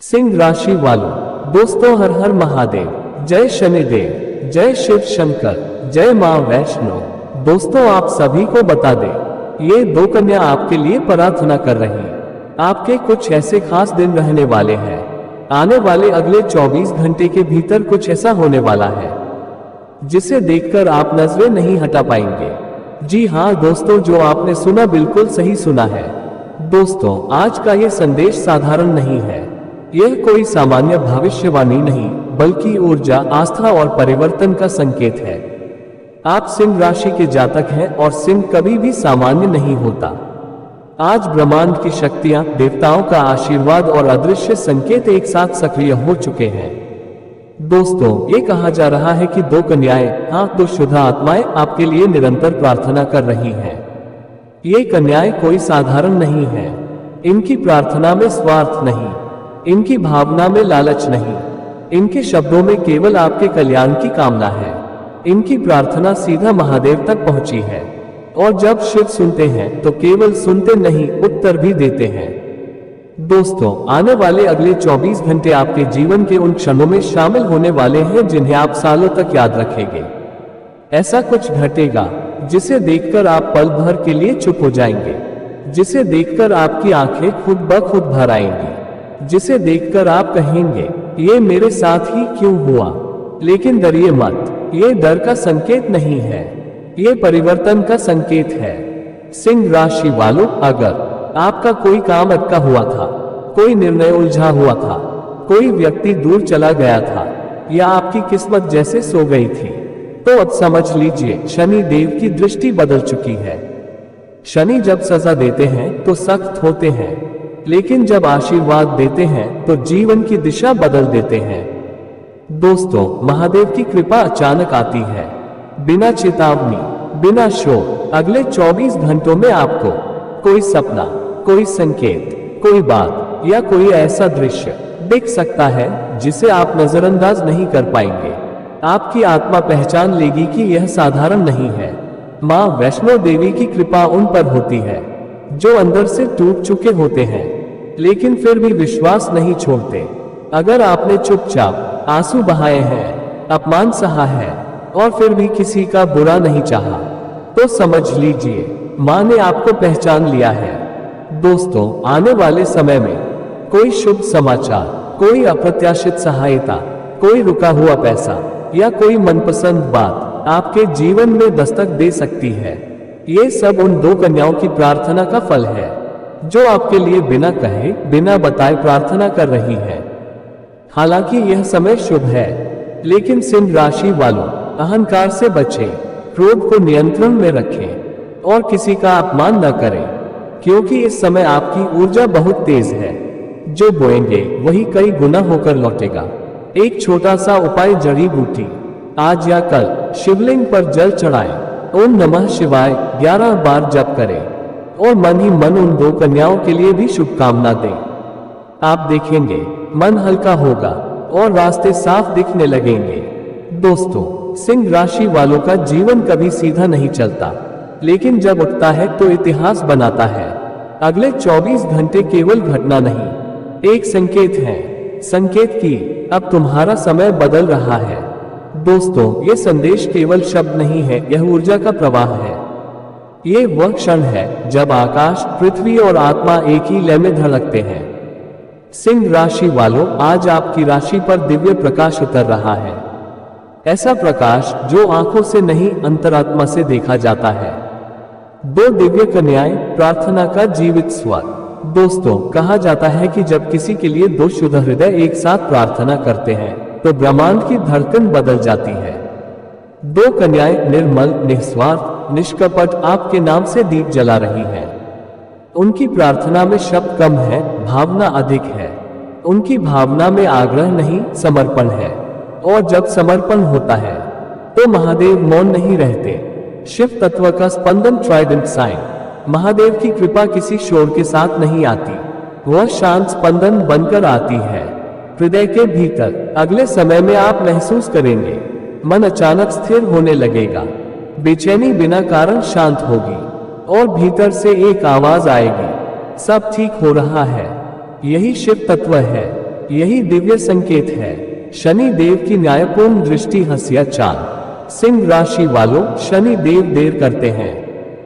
सिंह राशि वालों, दोस्तों हर हर महादेव, जय शनिदेव, जय शिव शंकर, जय मां वैष्णो। दोस्तों आप सभी को बता दें, ये दो कन्या आपके लिए प्रार्थना कर रही। आपके कुछ ऐसे खास दिन रहने वाले हैं। आने वाले अगले 24 घंटे के भीतर कुछ ऐसा होने वाला है जिसे देखकर आप नजरें नहीं हटा पाएंगे। जी हाँ दोस्तों, जो आपने सुना बिल्कुल सही सुना है। दोस्तों आज का ये संदेश साधारण नहीं है। यह कोई सामान्य भविष्यवाणी नहीं, बल्कि ऊर्जा, आस्था और परिवर्तन का संकेत है। आप सिंह राशि के जातक हैं और सिंह कभी भी सामान्य नहीं होता। आज ब्रह्मांड की शक्तियां, देवताओं का आशीर्वाद और अदृश्य संकेत एक साथ सक्रिय हो चुके हैं। दोस्तों ये कहा जा रहा है कि दो कन्याएं, हाँ दो शुद्ध आत्माएं आपके लिए निरंतर प्रार्थना कर रही हैं। ये कन्याएं कोई साधारण नहीं है। इनकी प्रार्थना में स्वार्थ नहीं, इनकी भावना में लालच नहीं, इनके शब्दों में केवल आपके कल्याण की कामना है। इनकी प्रार्थना सीधा महादेव तक पहुंची है और जब शिव सुनते हैं तो केवल सुनते नहीं, उत्तर भी देते हैं। दोस्तों आने वाले अगले 24 घंटे आपके जीवन के उन क्षणों में शामिल होने वाले हैं जिन्हें आप सालों तक याद रखेंगे। ऐसा कुछ घटेगा जिसे देखकर आप पल भर के लिए चुप हो जाएंगे, जिसे देखकर आपकी आंखें खुद ब खुद भर आएंगी, जिसे देखकर आप कहेंगे ये मेरे साथ ही क्यों हुआ। लेकिन डरिए मत, ये डर का संकेत नहीं है, ये परिवर्तन का संकेत है। सिंह राशि वालों, अगर आपका कोई काम अटका हुआ था, कोई निर्णय उलझा हुआ था, कोई व्यक्ति दूर चला गया था या आपकी किस्मत जैसे सो गई थी, तो अब समझ लीजिए शनि देव की दृष्टि बदल चुकी है। शनि जब सजा देते हैं तो सख्त होते हैं, लेकिन जब आशीर्वाद देते हैं तो जीवन की दिशा बदल देते हैं। दोस्तों महादेव की कृपा अचानक आती है, बिना चेतावनी, बिना शोर। अगले 24 घंटों में आपको कोई सपना, कोई संकेत, कोई बात या कोई ऐसा दृश्य दिख सकता है जिसे आप नजरअंदाज नहीं कर पाएंगे। आपकी आत्मा पहचान लेगी कि यह साधारण नहीं है। मां वैष्णो देवी की कृपा उन पर होती है जो अंदर से टूट चुके होते हैं लेकिन फिर भी विश्वास नहीं छोड़ते। अगर आपने चुपचाप आंसू बहाए हैं, अपमान सहा है और फिर भी किसी का बुरा नहीं चाहा, तो समझ लीजिए मां ने आपको पहचान लिया है। दोस्तों आने वाले समय में कोई शुभ समाचार, कोई अप्रत्याशित सहायता, कोई रुका हुआ पैसा या कोई मनपसंद बात आपके जीवन में दस्तक दे सकती है। ये सब उन दो कन्याओं की प्रार्थना का फल है जो आपके लिए बिना कहे, बिना बताए प्रार्थना कर रही है। हालांकि यह समय शुभ है, लेकिन सिंह राशि वालों अहंकार से बचें, क्रोध को नियंत्रण में रखें और किसी का अपमान न करें, क्योंकि इस समय आपकी ऊर्जा बहुत तेज है। जो बोएंगे वही कई गुना होकर लौटेगा। एक छोटा सा उपाय, जड़ी बूटी आज या कल शिवलिंग पर जल चढ़ाएं, ओम नमः शिवाय 11 बार जप करें और मन ही मन उन दो कन्याओं के लिए भी शुभकामना दें। आप देखेंगे मन हल्का होगा और रास्ते साफ दिखने लगेंगे। दोस्तों सिंह राशि वालों का जीवन कभी सीधा नहीं चलता, लेकिन जब उठता है तो इतिहास बनाता है। अगले 24 घंटे केवल घटना नहीं, एक संकेत है, संकेत कि अब तुम्हारा समय बदल रहा है। दोस्तों ये संदेश केवल शब्द नहीं है, यह ऊर्जा का प्रवाह है। ये वह क्षण है जब आकाश, पृथ्वी और आत्मा एक ही लय में धड़कते हैं। सिंह राशि वालों आज आपकी राशि पर दिव्य प्रकाश उतर रहा है, ऐसा प्रकाश जो आंखों से नहीं अंतरात्मा से देखा जाता है। दो दिव्य कन्याएं, प्रार्थना का जीवित स्वर। दोस्तों कहा जाता है कि जब किसी के लिए दो शुद्ध हृदय एक साथ प्रार्थना करते हैं तो ब्रह्मांड की धड़कन बदल जाती है। दो कन्याएं निर्मल, निस्वार्थ, निष्कपट आपके नाम से दीप जला रही हैं। उनकी प्रार्थना में शब्द कम है, भावना अधिक है। उनकी भावना में आग्रह नहीं, समर्पण है। और जब समर्पण होता है तो महादेव मौन नहीं रहते। शिव तत्व का स्पंदन, ट्राइडेंट साइन। महादेव की कृपा किसी शोर के साथ नहीं आती, वह शांत स्पंदन बनकर आती है हृदय के भीतर। अगले समय में आप महसूस करेंगे मन अचानक स्थिर होने लगेगा, बेचैनी बिना कारण शांत होगी और भीतर से एक आवाज आएगी, सब ठीक हो रहा है। यही शिव तत्व है, यही दिव्य संकेत है। शनि देव की न्यायपूर्ण दृष्टि हंसिया चांद। सिंह राशि वालों, शनि देव देर करते हैं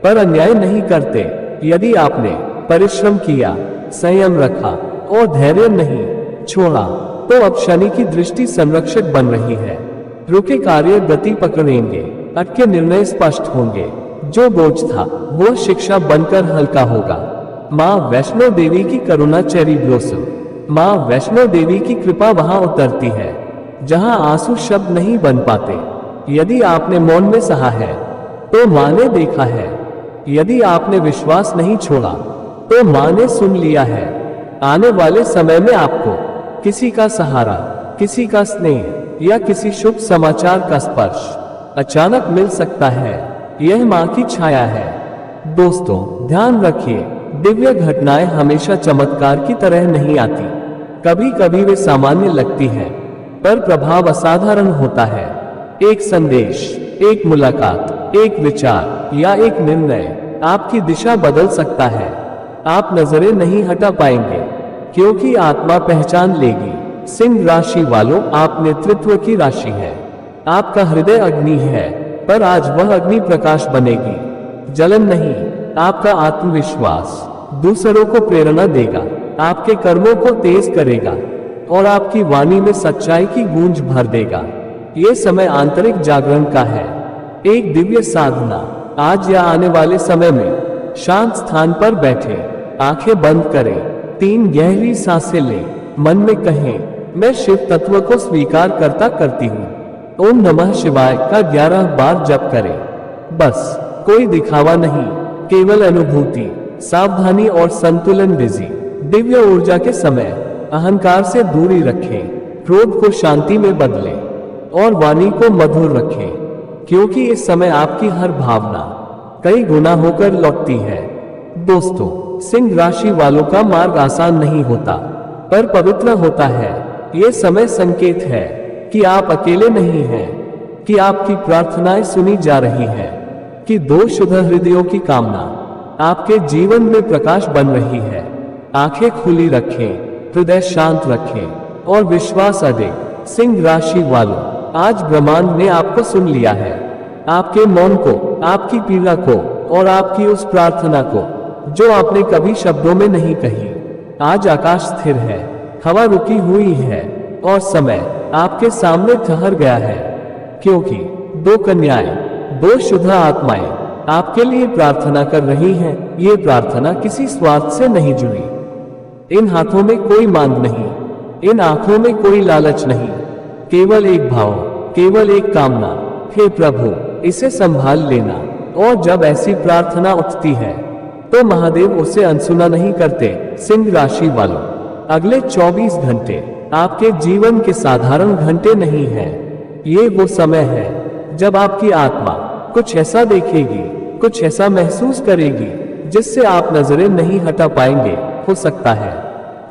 पर अन्याय नहीं करते। यदि आपने परिश्रम किया, संयम रखा और धैर्य नहीं छोड़ा तो अब शनि की दृष्टि संरक्षक बन रही है। रुके कार्य गति पकड़ेंगे, अटके निर्णय स्पष्ट होंगे। जो बोझ था वो शिक्षा बनकर हल्का होगा। माँ वैष्णो देवी की करुणा चेरी ब्लॉसम। माँ वैष्णो देवी की कृपा वहां उतरती है जहां आंसू शब्द नहीं बन पाते। यदि आपने मौन में सहा है तो माँ ने देखा है। यदि आपने विश्वास नहीं छोड़ा तो माँ ने सुन लिया है। आने वाले समय में आपको किसी का सहारा, किसी का स्नेह या किसी शुभ समाचार का स्पर्श अचानक मिल सकता है। यह माँ की छाया है। दोस्तों ध्यान रखिए, दिव्य घटनाएं हमेशा चमत्कार की तरह नहीं आती। कभी कभी वे सामान्य लगती हैं पर प्रभाव असाधारण होता है। एक संदेश, एक मुलाकात, एक विचार या एक निर्णय आपकी दिशा बदल सकता है। आप नजरें नहीं हटा पाएंगे क्योंकि आत्मा पहचान लेगी। सिंह राशि वालों, आप नेतृत्व की राशि है। आपका हृदय अग्नि है पर आज वह अग्नि प्रकाश बनेगी, जलन नहीं। आपका आत्मविश्वास दूसरों को प्रेरणा देगा, आपके कर्मों को तेज करेगा और आपकी वाणी में सच्चाई की गूंज भर देगा। ये समय आंतरिक जागरण का है, एक दिव्य साधना। आज या आने वाले समय में शांत स्थान पर बैठे, आंखें बंद करें, 3 गहरी सांसें लें, मन में कहें, मैं शिव तत्व को स्वीकार करती हूँ। ओम नमः शिवाय का 11 बार जप करें। बस कोई दिखावा नहीं, केवल अनुभूति, सावधानी और संतुलन। बिजी दिव्य ऊर्जा के समय अहंकार से दूरी रखें, क्रोध को शांति में बदलें और वाणी को मधुर रखें क्योंकि इस समय आपकी हर भावना कई गुना होकर लौटती है। दोस्तों, सिंह राशि वालों का मार्ग आसान नहीं होता पर पवित्र होता है। ये समय संकेत है कि आप अकेले नहीं हैं, कि आपकी प्रार्थनाएं सुनी जा रही हैं, कि 2 शुद्ध हृदयों की कामना आपके जीवन में प्रकाश बन रही है। आंखें खुली रखें, हृदय शांत रखें और विश्वास अडें। सिंह राशि वालों, आज ब्रह्मांड ने आपको सुन लिया है। आपके मौन को, आपकी पीड़ा को और आपकी उस प्रार्थना को जो आपने कभी शब्दों में नहीं कही। आज आकाश स्थिर है, हवा रुकी हुई है और समय आपके सामने ठहर गया है क्योंकि 2 कन्याएं, 2 शुद्ध आत्माएं आपके लिए प्रार्थना कर रही हैं। ये प्रार्थना किसी स्वार्थ से नहीं जुड़ी। इन हाथों में कोई मांग नहीं, इन आंखों में कोई लालच नहीं, केवल एक भाव, केवल एक कामना, हे प्रभु इसे संभाल लेना। और जब ऐसी प्रार्थना उठती है तो महादेव उसे अनसुना नहीं करते। सिंह राशि वालों, अगले 24 घंटे आपके जीवन के साधारण घंटे नहीं हैं। ये वो समय है जब आपकी आत्मा कुछ ऐसा देखेगी, कुछ ऐसा महसूस करेगी जिससे आप नजरें नहीं हटा पाएंगे। हो सकता है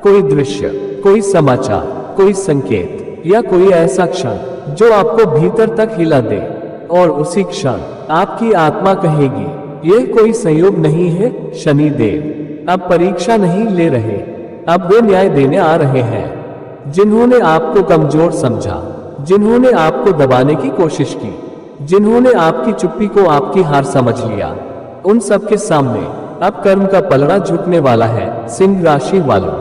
कोई दृश्य, कोई समाचार, कोई संकेत या कोई ऐसा क्षण जो आपको भीतर तक हिला दे और उसी क्षण आपकी आत्मा कहेगी, यह कोई संयोग नहीं है। शनि देव अब परीक्षा नहीं ले रहे, अब वे न्याय देने आ रहे हैं। जिन्होंने आपको कमजोर समझा, जिन्होंने आपको दबाने की कोशिश की, जिन्होंने आपकी चुप्पी को आपकी हार समझ लिया, उन सब के सामने अब कर्म का पलड़ा झुकने वाला है। सिंह राशि वालों,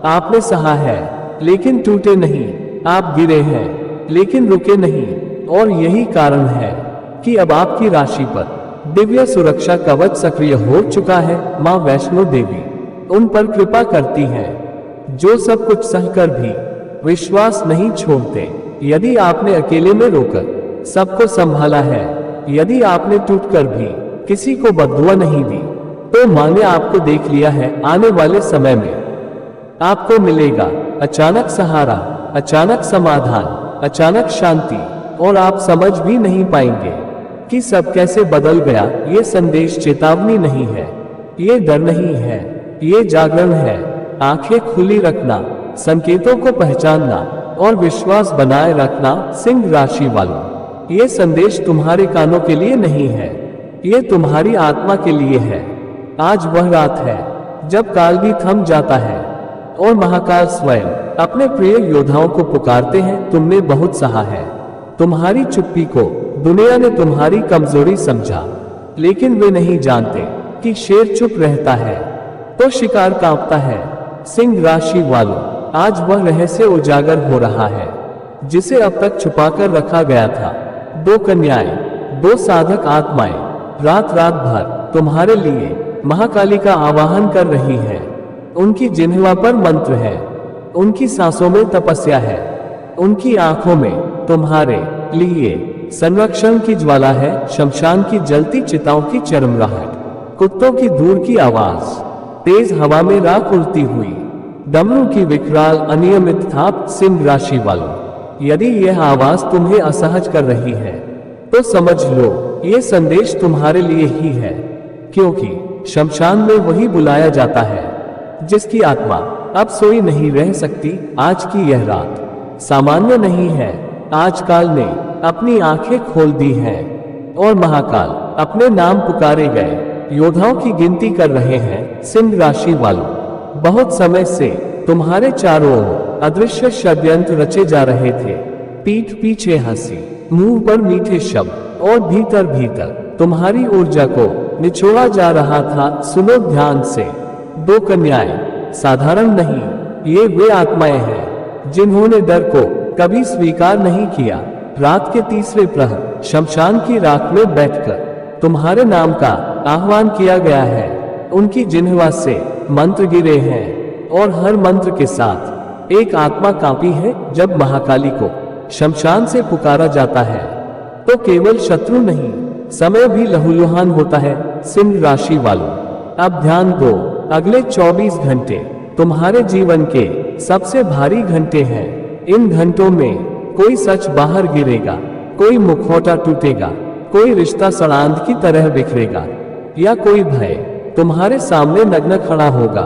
आपने सहा है लेकिन टूटे नहीं, आप गिरे हैं लेकिन रुके नहीं और यही कारण है कि अब आपकी राशि पर दिव्य सुरक्षा कवच सक्रिय हो चुका है। माँ वैष्णो देवी उन पर कृपा करती हैं जो सब कुछ सहकर भी विश्वास नहीं छोड़ते। यदि आपने अकेले में रोकर सबको संभाला है, यदि आपने टूटकर भी किसी को बददुआ नहीं दी, तो माँ ने आपको देख लिया है। आने वाले समय में आपको मिलेगा अचानक सहारा, अचानक समाधान, अचानक शांति और आप समझ भी नहीं पाएंगे कि सब कैसे बदल गया। ये संदेश चेतावनी नहीं है, ये डर नहीं है, ये जागरण है। आंखें खुली रखना, संकेतों को पहचानना और विश्वास बनाए रखना। सिंह राशि वालों, ये संदेश तुम्हारे कानों के लिए नहीं है, ये तुम्हारी आत्मा के लिए है। आज वह रात है जब काल भी थम जाता है और महाकाल स्वयं अपने प्रिय योद्धाओं को पुकारते हैं, तुमने बहुत सहा है। तुम्हारी चुप्पी को दुनिया ने तुम्हारी कमजोरी समझा, लेकिन वे नहीं जानते कि शेर चुप रहता है तो शिकार कांपता है। सिंह राशि वालों, आज वह रहस्य उजागर हो रहा है जिसे अब तक छुपाकर रखा गया था। दो कन्याएं, दो साधक आत्माएं रात रात भर तुम्हारे लिए महाकाली का आवाहन कर रही है। उनकी जिह्वा पर मंत्र है, उनकी सांसों में तपस्या है, उनकी आंखों में तुम्हारे लिए संरक्षण की ज्वाला है। शमशान की जलती चिताओं की चरमराहट, कुत्तों की दूर की आवाज, तेज हवा में राख उड़ती हुई, डमरू की विकराल अनियमित थाप। सिंह राशि वालों, यदि यह आवाज तुम्हें असहज कर रही है तो समझ लो ये संदेश तुम्हारे लिए ही है, क्योंकि शमशान में वही बुलाया जाता है जिसकी आत्मा अब सोई नहीं रह सकती। आज की यह रात सामान्य नहीं है। आज काल ने अपनी आंखें खोल दी हैं और महाकाल अपने नाम पुकारे गए योद्धाओं की गिनती कर रहे हैं। सिंह राशि वालों, बहुत समय से तुम्हारे चारों ओर अदृश्य षड्यंत्र रचे जा रहे थे। पीठ पीछे हंसी, मुंह पर मीठे शब्द और भीतर भीतर तुम्हारी ऊर्जा को निचोड़ा जा रहा था। सुनो ध्यान से, दो कन्याएं साधारण नहीं, ये वे आत्माएं हैं जिन्होंने डर को कभी स्वीकार नहीं किया। रात के तीसरे प्रहर शमशान की राख में बैठकर तुम्हारे नाम का आह्वान किया गया है। उनकी जिह्वा से मंत्र गिरे हैं और हर मंत्र के साथ एक आत्मा कांपी है। जब महाकाली को शमशान से पुकारा जाता है तो केवल शत्रु नहीं, समय भी लहूलुहान होता है। सिंह राशि वालों, अब ध्यान दो, अगले 24 घंटे तुम्हारे जीवन के सबसे भारी घंटे हैं। इन घंटों में कोई सच बाहर गिरेगा, कोई मुखौटा टूटेगा, कोई रिश्ता सड़ांध की तरह बिखरेगा, या कोई भय तुम्हारे सामने नग्न खड़ा होगा।